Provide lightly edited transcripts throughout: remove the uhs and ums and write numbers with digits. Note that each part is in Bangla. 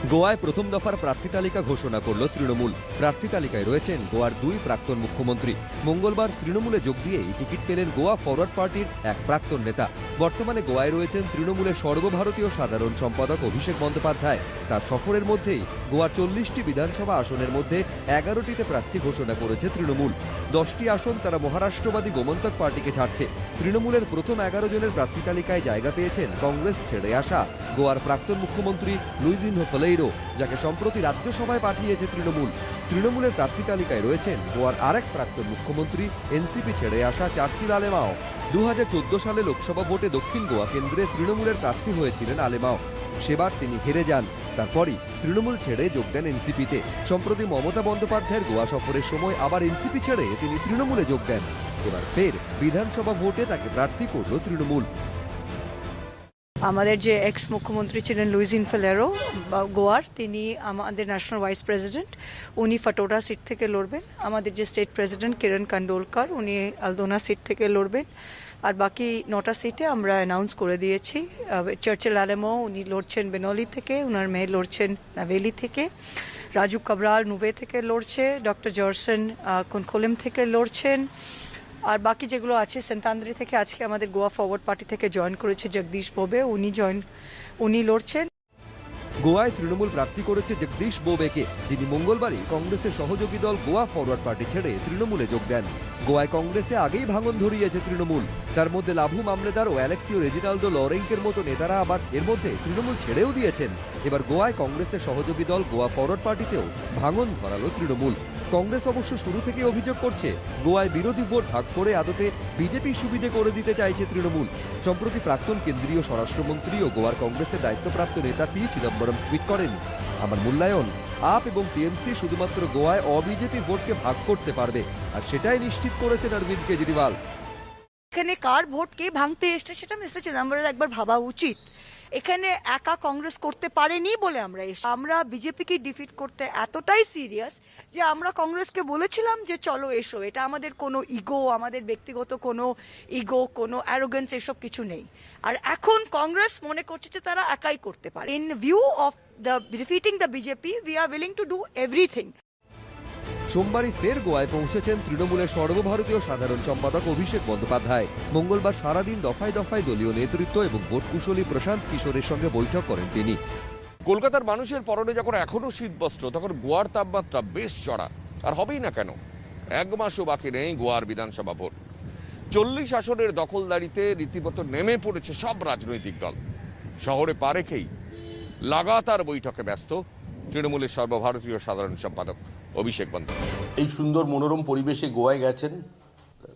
গোয়ায় প্রথম দফার প্রার্থী তালিকা ঘোষণা করল তৃণমূল। প্রার্থী তালিকায় রয়েছেন গোয়ার 2 প্রাক্তন মুখ্যমন্ত্রী। মঙ্গলবার তৃণমূলে যোগ দিয়েই টিকিট পেলেন গোয়া ফরওয়ার্ড পার্টির এক প্রাক্তন নেতা। বর্তমানে গোয়ায় রয়েছেন তৃণমূলের সর্বভারতীয় সাধারণ সম্পাদক অভিষেক বন্দ্যোপাধ্যায়। তার সফরের মধ্যেই গোয়ার 40টি বিধানসভা আসনের মধ্যে 11টিতে প্রার্থী ঘোষণা করেছে তৃণমূল। 10টি আসন তারা মহারাষ্ট্রবাদী গোমন্তক পার্টিকে ছাড়ছে। তৃণমূলের প্রথম 11 জনের প্রার্থী তালিকায় জায়গা পেয়েছেন কংগ্রেস ছেড়ে আসা গোয়ার প্রাক্তন মুখ্যমন্ত্রী লুইজিনহো ফলেইরো, যাকে সম্প্রতি রাজ্যসভায় পাঠিয়েছে তৃণমূল। তৃণমূলের প্রার্থী তালিকায় রয়েছেন গোয়ার আরেক প্রাক্তন মুখ্যমন্ত্রী এনসিপি ছেড়ে আসা চার্চিল আলেমাও। 2014 সালে লোকসভা ভোটে দক্ষিণ গোয়া কেন্দ্রে তৃণমূলের প্রার্থী হয়েছিলেন আলেমাও। সেবার তিনি হেরে যান। তারপরই তৃণমূল ছেড়ে যোগ দেন এনসিপিতে। সম্প্রতি মমতা বন্দ্যোপাধ্যায়ের গোয়া সফরের সময় আবার এনসিপি ছেড়ে তিনি তৃণমূলে যোগ দেন। এবার ফের বিধানসভা ভোটে তাকে প্রার্থী করল তৃণমূল। আমাদের যে এক্স মুখ্যমন্ত্রী ছিলেন লুইজিন ফেলেরো গোয়ার, তিনি আমাদের ন্যাশনাল ভাইস প্রেসিডেন্ট, উনি ফাটোরা সিট থেকে লড়বেন। আমাদের যে স্টেট প্রেসিডেন্ট কিরণ কান্ডোলকার, উনি আলদোনা সিট থেকে লড়বেন। আর বাকি 9টা সিটে আমরা অ্যানাউন্স করে দিয়েছি। চার্চিল আলেমো উনি লড়ছেন বেনলি থেকে, ওনার মেয়ে লড়ছেন নাভেলি থেকে। রাজু কাবরাল নুভে থেকে লড়ছে, ডক্টর জর্সন কোনকোলেম থেকে লড়ছেন। আর বাকি যেগুলো আছে সেন্তান্দ্রি থেকে আজকে আমাদের গোয়া ফরওয়ার্ড পার্টি থেকে জয়েন করেছে জগদীশ বোবে, উনি লড়ছেন। গোয়ায় তৃণমূল প্রার্থী করেছে জগদীশ বোবেকে, যিনি মঙ্গলবারই কংগ্রেসের সহযোগী দল গোয়া ফরওয়ার্ড পার্টি ছেড়ে তৃণমূলে যোগ দেন। গোয়ায় কংগ্রেসে আগেই ভাঙন ধরিয়েছে তৃণমূল। তার মধ্যে লাভু মামলেদার ও অ্যালেক্সিও রেজিনাল্ডো লরেঙ্কের মতো নেতারা আবার এর মধ্যে তৃণমূল ছেড়েও দিয়েছেন। এবার গোয়ায় কংগ্রেসের সহযোগী দল গোয়া ফরওয়ার্ড পার্টিতেও ভাঙন ধরালো তৃণমূল। কংগ্রেস অবশ্য শুরু থেকেই অভিযোগ করছে গোয়ায় বিরোধী ভোট ভাগ করে আদতে বিজেপি সুবিধে করে দিতে চাইছে তৃণমূল। সম্প্রতি প্রাক্তন কেন্দ্রীয় স্বরাষ্ট্রমন্ত্রী ও গোয়ার কংগ্রেসের দায়িত্বপ্রাপ্ত নেতা পি চিদম্বরম টুইট করেন, আমার মূল্যায়ন আপ এবং টিএমসি শুধুমাত্র গোয়ায় অবিজেপি ভোটকে ভাগ করতে পারবে, আর সেটাই নিশ্চিত করেছেন অরবিন্দ কেজরিওয়াল। এখানে কার ভোট কে ভাঙতে এসছে সেটা মিস্টার চিদম্বরের একবার ভাবা উচিত। এখানে একা কংগ্রেস করতে পারেনি বলে আমরা বিজেপিকে ডিফিট করতে এতটাই সিরিয়াস যে আমরা কংগ্রেসকে বলেছিলাম যে চলো এসো, এটা আমাদের কোনো ইগো, আমাদের ব্যক্তিগত কোনো ইগো, কোনো অ্যারোগেন্স এসব কিছু নেই। আর এখন কংগ্রেস মনে করছে যে তারা একাই করতে পারে। In view of the defeating the BJP we are willing to do everything. সোমবারই ফের গোয়ায় পৌঁছেছেন তৃণমূলের সর্বভারতীয় সাধারণ সম্পাদক অভিষেক বন্দ্যোপাধ্যায়। মঙ্গলবার সারাদিন দফায় দফায় দলীয় নেতৃত্ব এবং ভোট কুশলী প্রশান্ত কিশোরের সঙ্গে বৈঠক করেন তিনি। কলকাতার মানুষের পরনে যখন এখনো শীতবস্ত্র, তখন গোয়ার তাপমাত্রা বেশ চড়া। আর হবেই না কেন, 1 মাসও বাকি নেই গোয়ার বিধানসভা ভোট। 40 আসনের দখলদারিতে রীতিমতো নেমে পড়েছে সব রাজনৈতিক দল। শহরে পা রেখেই লাগাতার বৈঠকে ব্যস্ত তৃণমূলের সর্বভারতীয় সাধারণ সম্পাদক অভিষেক বন্দ্যোপাধ্যায়। এই সুন্দর মনোরম পরিবেশে গোয়ায় গেছেন,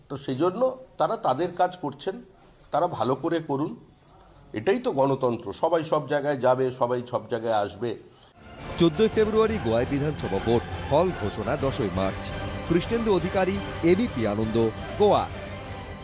তো সেই জন্য তারা তাদের কাজ করছেন, তারা ভালো করে করুন। এটাই তো গণতন্ত্র, সবাই সব জায়গায় যাবে, সবাই সব জায়গায় আসবে। 14 ফেব্রুয়ারি গোয়ায় বিধানসভা ভোট, ফল ঘোষণা 10 মার্চ। কৃষ্ণেন্দু অধিকারী, এবিপি আনন্দ, গোয়া।